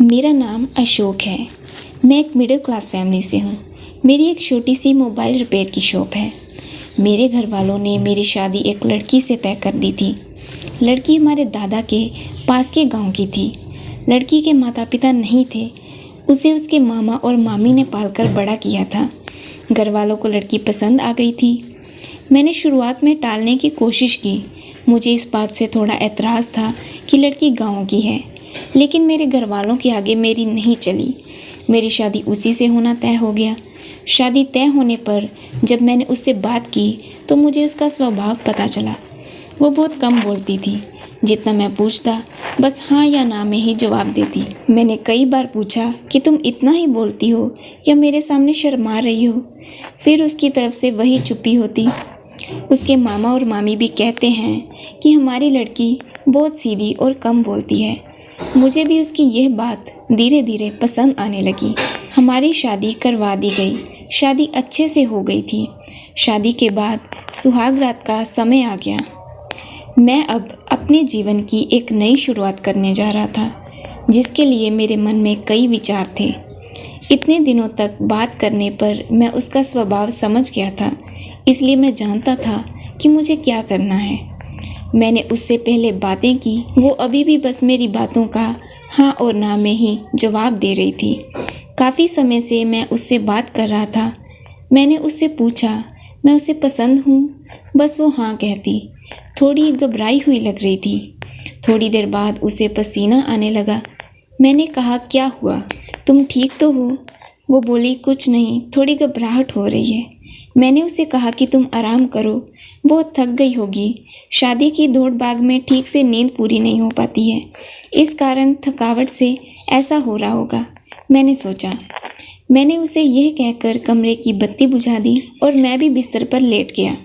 मेरा नाम अशोक है। मैं एक मिडिल क्लास फैमिली से हूँ। मेरी एक छोटी सी मोबाइल रिपेयर की शॉप है। मेरे घर वालों ने मेरी शादी एक लड़की से तय कर दी थी। लड़की हमारे दादा के पास के गांव की थी। लड़की के माता पिता नहीं थे। उसे उसके मामा और मामी ने पालकर बड़ा किया था। घर वालों को लड़की पसंद आ गई थी। मैंने शुरुआत में टालने की कोशिश की। मुझे इस बात से थोड़ा एतराज़ था कि लड़की गांव की है, लेकिन मेरे घर वालों के आगे मेरी नहीं चली। मेरी शादी उसी से होना तय हो गया। शादी तय होने पर जब मैंने उससे बात की तो मुझे उसका स्वभाव पता चला। वो बहुत कम बोलती थी। जितना मैं पूछता बस हाँ या ना में ही जवाब देती। मैंने कई बार पूछा कि तुम इतना ही बोलती हो या मेरे सामने शर्मा रही हो। फिर उसकी तरफ से वही चुप्पी होती। उसके मामा और मामी भी कहते हैं कि हमारी लड़की बहुत सीधी और कम बोलती है। मुझे भी उसकी यह बात धीरे धीरे पसंद आने लगी। हमारी शादी करवा दी गई। शादी अच्छे से हो गई थी। शादी के बाद सुहाग रात का समय आ गया। मैं अब अपने जीवन की एक नई शुरुआत करने जा रहा था, जिसके लिए मेरे मन में कई विचार थे। इतने दिनों तक बात करने पर मैं उसका स्वभाव समझ गया था, इसलिए मैं जानता था कि मुझे क्या करना है। मैंने उससे पहले बातें की। वो अभी भी बस मेरी बातों का हाँ और ना में ही जवाब दे रही थी। काफ़ी समय से मैं उससे बात कर रहा था। मैंने उससे पूछा मैं उसे पसंद हूँ, बस वो हाँ कहती। थोड़ी घबराई हुई लग रही थी। थोड़ी देर बाद उसे पसीना आने लगा। मैंने कहा क्या हुआ, तुम ठीक तो हो? वो बोली कुछ नहीं, थोड़ी घबराहट हो रही है। मैंने उसे कहा कि तुम आराम करो, बहुत थक गई होगी। शादी की दौड़ भाग में ठीक से नींद पूरी नहीं हो पाती है, इस कारण थकावट से ऐसा हो रहा होगा। मैंने सोचा। मैंने उसे यह कहकर कमरे की बत्ती बुझा दी और मैं भी बिस्तर पर लेट गया।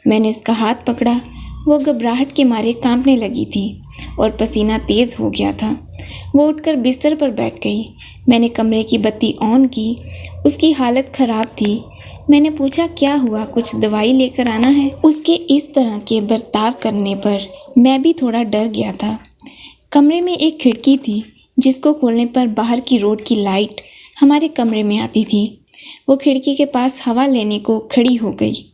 मैंने उसका हाथ पकड़ा। वो घबराहट के मारे कांपने लगी थी और पसीना तेज़ हो गया था। वो उठकर बिस्तर पर बैठ गई। मैंने कमरे की बत्ती ऑन की। उसकी हालत ख़राब थी। मैंने पूछा क्या हुआ, कुछ दवाई लेकर आना है? उसके इस तरह के बर्ताव करने पर मैं भी थोड़ा डर गया था। कमरे में एक खिड़की थी, जिसको खोलने पर बाहर की रोड की लाइट हमारे कमरे में आती थी। वो खिड़की के पास हवा लेने को खड़ी हो गई।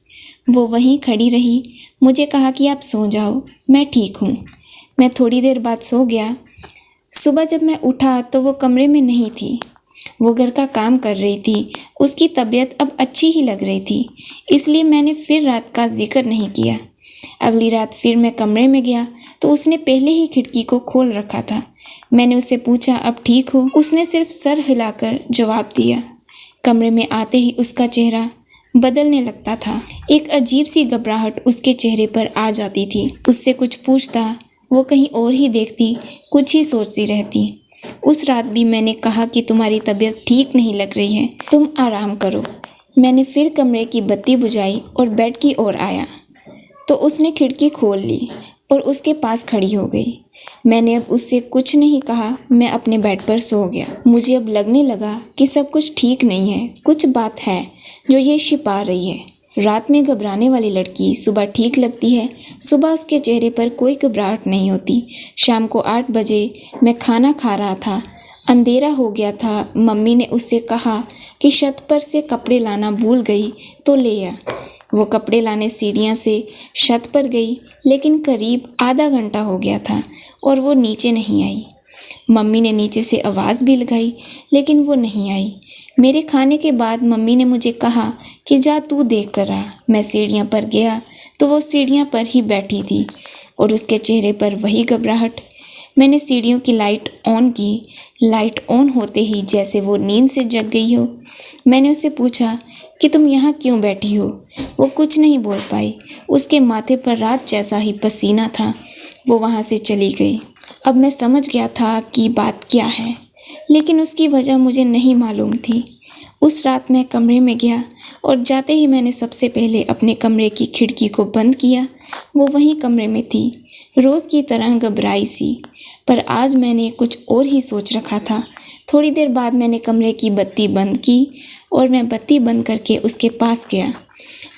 वो वहीं खड़ी रही। मुझे कहा कि आप सो जाओ, मैं ठीक हूँ। मैं थोड़ी देर बाद सो गया। सुबह जब मैं उठा तो वो कमरे में नहीं थी। वो घर का काम कर रही थी। उसकी तबीयत अब अच्छी ही लग रही थी, इसलिए मैंने फिर रात का जिक्र नहीं किया। अगली रात फिर मैं कमरे में गया तो उसने पहले ही खिड़की को खोल रखा था। मैंने उससे पूछा अब ठीक हो? उसने सिर्फ सर हिलाकर जवाब दिया। कमरे में आते ही उसका चेहरा बदलने लगता था। एक अजीब सी घबराहट उसके चेहरे पर आ जाती थी। उससे कुछ पूछता, वो कहीं और ही देखती, कुछ ही सोचती रहती। उस रात भी मैंने कहा कि तुम्हारी तबीयत ठीक नहीं लग रही है, तुम आराम करो। मैंने फिर कमरे की बत्ती बुझाई और बेड की ओर आया तो उसने खिड़की खोल ली और उसके पास खड़ी हो गई। मैंने अब उससे कुछ नहीं कहा। मैं अपने बेड पर सो गया। मुझे अब लगने लगा कि सब कुछ ठीक नहीं है, कुछ बात है जो ये छिपा रही है। रात में घबराने वाली लड़की सुबह ठीक लगती है। सुबह उसके चेहरे पर कोई घबराहट नहीं होती। शाम को 8 बजे मैं खाना खा रहा था। अंधेरा हो गया था। मम्मी ने उससे कहा कि छत पर से कपड़े लाना भूल गई तो ले आ। वो कपड़े लाने सीढ़ियाँ से छत पर गई, लेकिन करीब आधा घंटा हो गया था और वो नीचे नहीं आई। मम्मी ने नीचे से आवाज़ भी लगाई, लेकिन वो नहीं आई। मेरे खाने के बाद मम्मी ने मुझे कहा कि जा तू देख कर आ। मैं सीढ़ियाँ पर गया तो वो सीढ़ियाँ पर ही बैठी थी और उसके चेहरे पर वही घबराहट। मैंने सीढ़ियों की लाइट ऑन की। लाइट ऑन होते ही जैसे वो नींद से जग गई हो। मैंने उससे पूछा कि तुम यहाँ क्यों बैठी हो? वो कुछ नहीं बोल पाई। उसके माथे पर रात जैसा ही पसीना था। वो वहाँ से चली गई। अब मैं समझ गया था कि बात क्या है, लेकिन उसकी वजह मुझे नहीं मालूम थी। उस रात मैं कमरे में गया और जाते ही मैंने सबसे पहले अपने कमरे की खिड़की को बंद किया। वो वहीं कमरे में थी, रोज़ की तरह घबराई सी, पर आज मैंने कुछ और ही सोच रखा था। थोड़ी देर बाद मैंने कमरे की बत्ती बंद की और मैं बत्ती बंद करके उसके पास गया।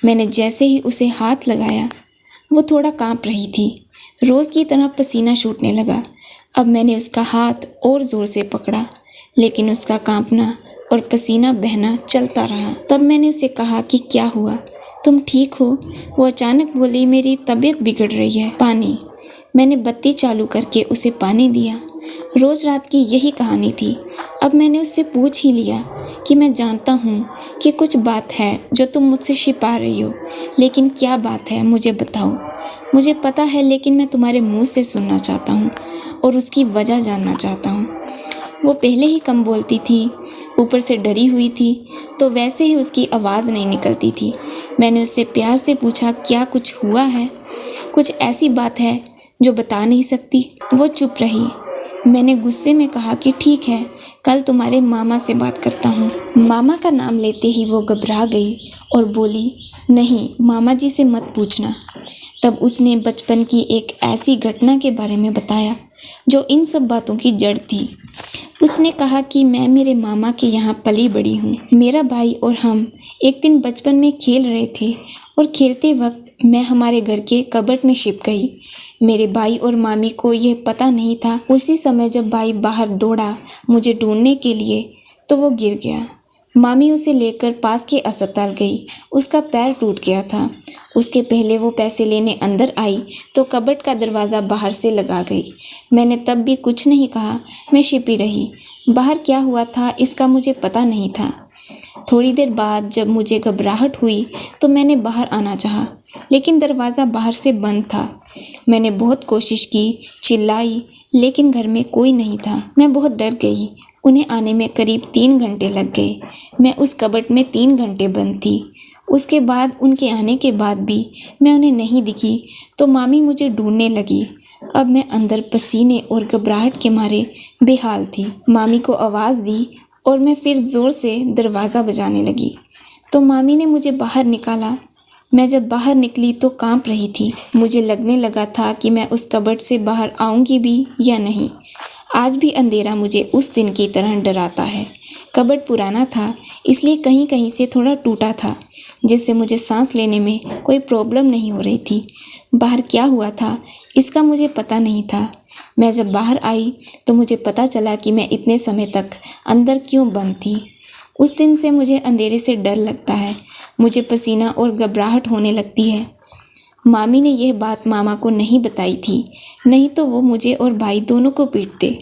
मैंने जैसे ही उसे हाथ लगाया, वो थोड़ा कांप रही थी। रोज़ की तरह पसीना छूटने लगा। अब मैंने उसका हाथ और ज़ोर से पकड़ा। लेकिन उसका कांपना और पसीना बहना चलता रहा। तब मैंने उसे कहा कि क्या हुआ, तुम ठीक हो? वो अचानक बोली, मेरी तबीयत बिगड़ रही है। पानी। मैंने बत्ती चालू करके उसे पानी दिया। रोज रात की यही कहानी थी। अब मैंने उससे पूछ ही लिया कि मैं जानता हूँ कि कुछ बात है जो तुम मुझसे छिपा रही हो, लेकिन क्या बात है मुझे बताओ। मुझे पता है, लेकिन मैं तुम्हारे मुंह से सुनना चाहता हूँ और उसकी वजह जानना चाहता हूँ। वो पहले ही कम बोलती थी, ऊपर से डरी हुई थी, तो वैसे ही उसकी आवाज़ नहीं निकलती थी। मैंने उससे प्यार से पूछा, क्या कुछ हुआ है? कुछ ऐसी बात है जो बता नहीं सकती? वो चुप रही। मैंने गुस्से में कहा कि ठीक है, कल तुम्हारे मामा से बात करता हूँ। मामा का नाम लेते ही वो घबरा गई और बोली, नहीं, मामा जी से मत पूछना। तब उसने बचपन की एक ऐसी घटना के बारे में बताया जो इन सब बातों की जड़ थी। उसने कहा कि मैं मेरे मामा के यहाँ पली बड़ी हूँ। मेरा भाई और हम एक दिन बचपन में खेल रहे थे और खेलते वक्त मैं हमारे घर के कबर्ड में छिप गई। मेरे भाई और मामी को यह पता नहीं था। उसी समय जब भाई बाहर दौड़ा मुझे ढूंढने के लिए, तो वो गिर गया। मामी उसे लेकर पास के अस्पताल गई। उसका पैर टूट गया था। उसके पहले वो पैसे लेने अंदर आई तो कबर्ड का दरवाज़ा बाहर से लगा गई। मैंने तब भी कुछ नहीं कहा, मैं छिपी रही। बाहर क्या हुआ था इसका मुझे पता नहीं था। थोड़ी देर बाद जब मुझे घबराहट हुई तो मैंने बाहर आना चाहा, लेकिन दरवाज़ा बाहर से बंद था। मैंने बहुत कोशिश की, चिल्लाई, लेकिन घर में कोई नहीं था। मैं बहुत डर गई। उन्हें आने में करीब 3 घंटे लग गए। मैं उस कबर्ड में 3 घंटे बंद थी। उसके बाद उनके आने के बाद भी मैं उन्हें नहीं दिखी तो मामी मुझे ढूंढने लगी। अब मैं अंदर पसीने और घबराहट के मारे बेहाल थी। मामी को आवाज़ दी और मैं फिर ज़ोर से दरवाज़ा बजाने लगी तो मामी ने मुझे बाहर निकाला। मैं जब बाहर निकली तो कांप रही थी। मुझे लगने लगा था कि मैं उस कबर्ड से बाहर आऊँगी भी या नहीं। आज भी अंधेरा मुझे उस दिन की तरह डराता है। कबर्ड पुराना था, इसलिए कहीं कहीं से थोड़ा टूटा था, जिससे मुझे सांस लेने में कोई प्रॉब्लम नहीं हो रही थी। बाहर क्या हुआ था इसका मुझे पता नहीं था। मैं जब बाहर आई तो मुझे पता चला कि मैं इतने समय तक अंदर क्यों बंद थी। उस दिन से मुझे अंधेरे से डर लगता है। मुझे पसीना और घबराहट होने लगती है। मामी ने यह बात मामा को नहीं बताई थी, नहीं तो वो मुझे और भाई दोनों को पीटते।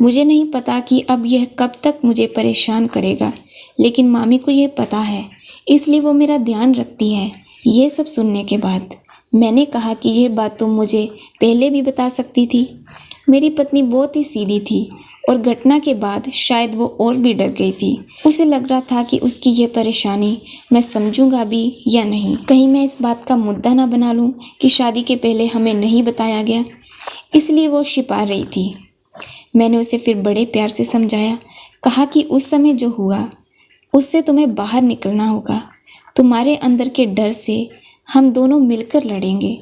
मुझे नहीं पता कि अब यह कब तक मुझे परेशान करेगा, लेकिन मामी को यह पता है, इसलिए वो मेरा ध्यान रखती है। ये सब सुनने के बाद मैंने कहा कि यह बात तुम मुझे पहले भी बता सकती थी। मेरी पत्नी बहुत ही सीधी थी और घटना के बाद शायद वो और भी डर गई थी। उसे लग रहा था कि उसकी यह परेशानी मैं समझूंगा भी या नहीं। कहीं मैं इस बात का मुद्दा ना बना लूं कि शादी के पहले हमें नहीं बताया गया, इसलिए वो छिपा रही थी। मैंने उसे फिर बड़े प्यार से समझाया, कहा कि उस समय जो हुआ उससे तुम्हें बाहर निकलना होगा। तुम्हारे अंदर के डर से हम दोनों मिलकर लड़ेंगे।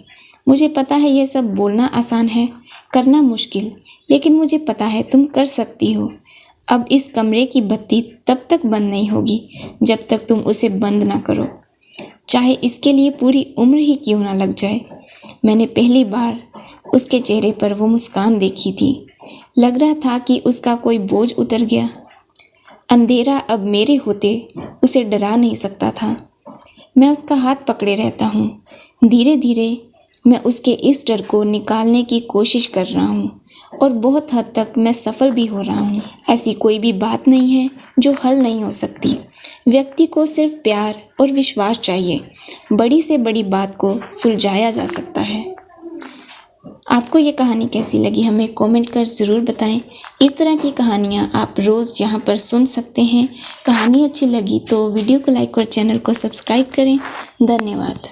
मुझे पता है यह सब बोलना आसान है, करना मुश्किल, लेकिन मुझे पता है तुम कर सकती हो। अब इस कमरे की बत्ती तब तक बंद नहीं होगी जब तक तुम उसे बंद ना करो, चाहे इसके लिए पूरी उम्र ही क्यों ना लग जाए। मैंने पहली बार उसके चेहरे पर वो मुस्कान देखी थी। लग रहा था कि उसका कोई बोझ उतर गया। अंधेरा अब मेरे होते उसे डरा नहीं सकता था। मैं उसका हाथ पकड़े रहता हूँ। धीरे धीरे मैं उसके इस डर को निकालने की कोशिश कर रहा हूँ और बहुत हद तक मैं सफल भी हो रहा हूँ। ऐसी कोई भी बात नहीं है जो हल नहीं हो सकती। व्यक्ति को सिर्फ प्यार और विश्वास चाहिए। बड़ी से बड़ी बात को सुलझाया जा सकता है। आपको ये कहानी कैसी लगी हमें कमेंट कर ज़रूर बताएं। इस तरह की कहानियाँ आप रोज़ यहाँ पर सुन सकते हैं। कहानी अच्छी लगी तो वीडियो को लाइक और चैनल को सब्सक्राइब करें। धन्यवाद।